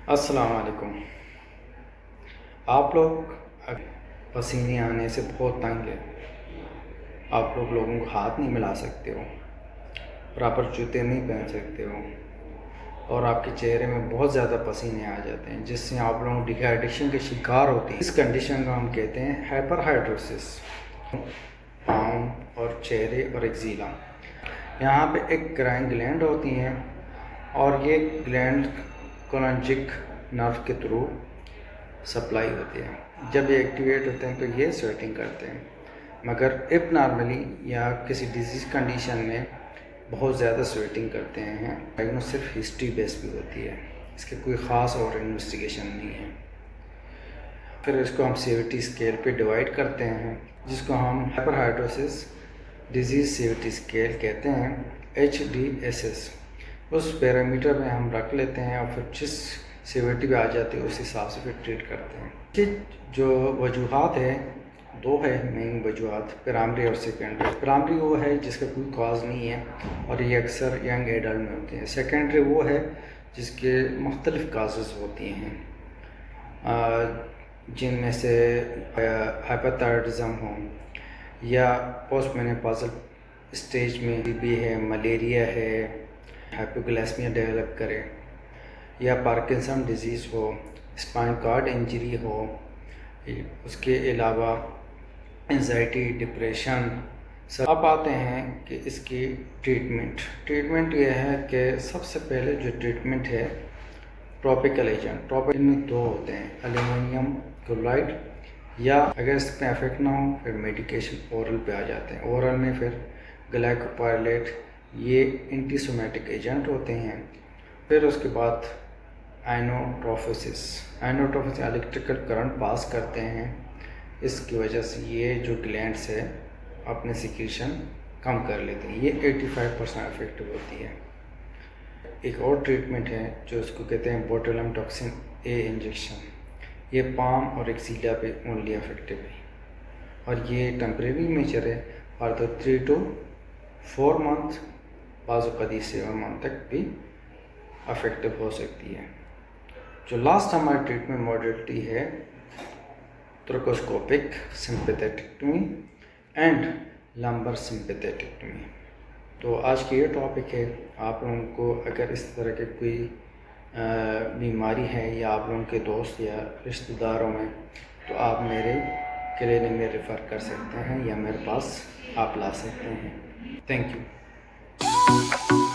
السلام علیکم۔ آپ لوگ پسینے آنے سے بہت تنگ ہے، آپ لوگوں کو ہاتھ نہیں ملا سکتے ہو، پراپر جوتے نہیں پہن سکتے ہو، اور آپ کے چہرے میں بہت زیادہ پسینے آ جاتے ہیں جس سے آپ لوگ ڈیہائیڈریشن کے شکار ہوتے ہیں۔ اس کنڈیشن کو ہم کہتے ہیں ہائپر ہائیڈروسس۔ پاؤں اور چہرے اور ایکزیلا، یہاں پہ ایک کرائن گلینڈ ہوتی ہیں اور یہ گلینڈ کولنجک نرو کے تھرو سپلائی ہوتی ہے۔ جب یہ ایکٹیویٹ ہوتے ہیں تو یہ سویٹنگ کرتے ہیں، مگر اب نارملی یا کسی ڈیزیز کنڈیشن میں بہت زیادہ سویٹنگ کرتے ہیں۔ ڈائگنوز صرف ہسٹری بیس بھی ہوتی ہے، اس کے کوئی خاص اور انویسٹیگیشن نہیں ہے۔ پھر اس کو ہم سیویٹی اسکیل پہ ڈیوائڈ کرتے ہیں، جس کو ہم ہائپر ہائیڈروسس ڈیزیز سیویٹی اسکیل کہتے ہیں، HDSS۔ اس پیرامیٹر میں ہم رکھ لیتے ہیں اور پھر جس سیویٹی پہ آ جاتی ہے اس حساب سے پھر ٹریٹ کرتے ہیں۔ کہ جو وجوہات ہے، دو ہے مین وجوہات، پرائمری اور سیکنڈری۔ پرائمری وہ ہے جس کا کوئی کاز نہیں ہے اور یہ اکثر ینگ ایڈلٹ میں ہوتے ہیں۔ سیکنڈری وہ ہے جس کے مختلف کازز ہوتی ہیں، جن میں سے ہائپرتھائرائڈزم ہو، یا پوسٹ مینوپازل اسٹیج میں TB ہے، ملیریا ہے، ہائپوگلائسمیا ڈیولپ کرے، یا پارکنسن ڈیزیز ہو، اسپائن کارڈ انجری ہو، اس کے علاوہ انزائٹی، ڈپریشن سب۔ اب آتے ہیں کہ اس کی ٹریٹمنٹ یہ ہے کہ سب سے پہلے جو ٹریٹمنٹ ہے ٹاپیکل ایجنٹ۔ ٹاپیکل میں دو ہوتے ہیں، ایلومینیم کلورائڈ، یا اگر اس پہ افیکٹ نہ ہو پھر میڈیکیشن اورل پہ آ جاتے ہیں۔ اورل میں پھر گلائکوپائلیٹ، یہ اینٹی سومیٹک ایجنٹ ہوتے ہیں۔ پھر اس کے بعد آئنوٹروفسس الیکٹریکل کرنٹ پاس کرتے ہیں، اس کی وجہ سے یہ جو گلینڈس ہے اپنے سیکریشن کم کر لیتے ہیں، یہ 85% افیکٹو ہوتی ہے۔ ایک اور ٹریٹمنٹ ہے جو اس کو کہتے ہیں بوٹولم ٹاکسن A انجیکشن، یہ پام اور ایکزیلا پہ اونلی افیکٹو ہے، اور یہ ٹیمپریری میجر ہے، اور 3 to 4 month، بعض اوقات 7 month تک بھی افیکٹو ہو سکتی ہے۔ جو لاسٹ ہماری ٹریٹمنٹ موڈیلٹی ہے تھریکوسکوپک سمپیتھیٹیکٹمی اینڈ لمبر سمپیتھیٹیکٹمی۔ تو آج کی یہ ٹاپک ہے۔ آپ لوگوں کو اگر اس طرح کی کوئی بیماری ہے یا آپ لوگوں کے دوست یا رشتہ داروں میں، تو آپ میرے کلینک میں ریفر کر سکتے ہیں یا میرے پاس آپ لا سکتے ہیں۔ Thank you.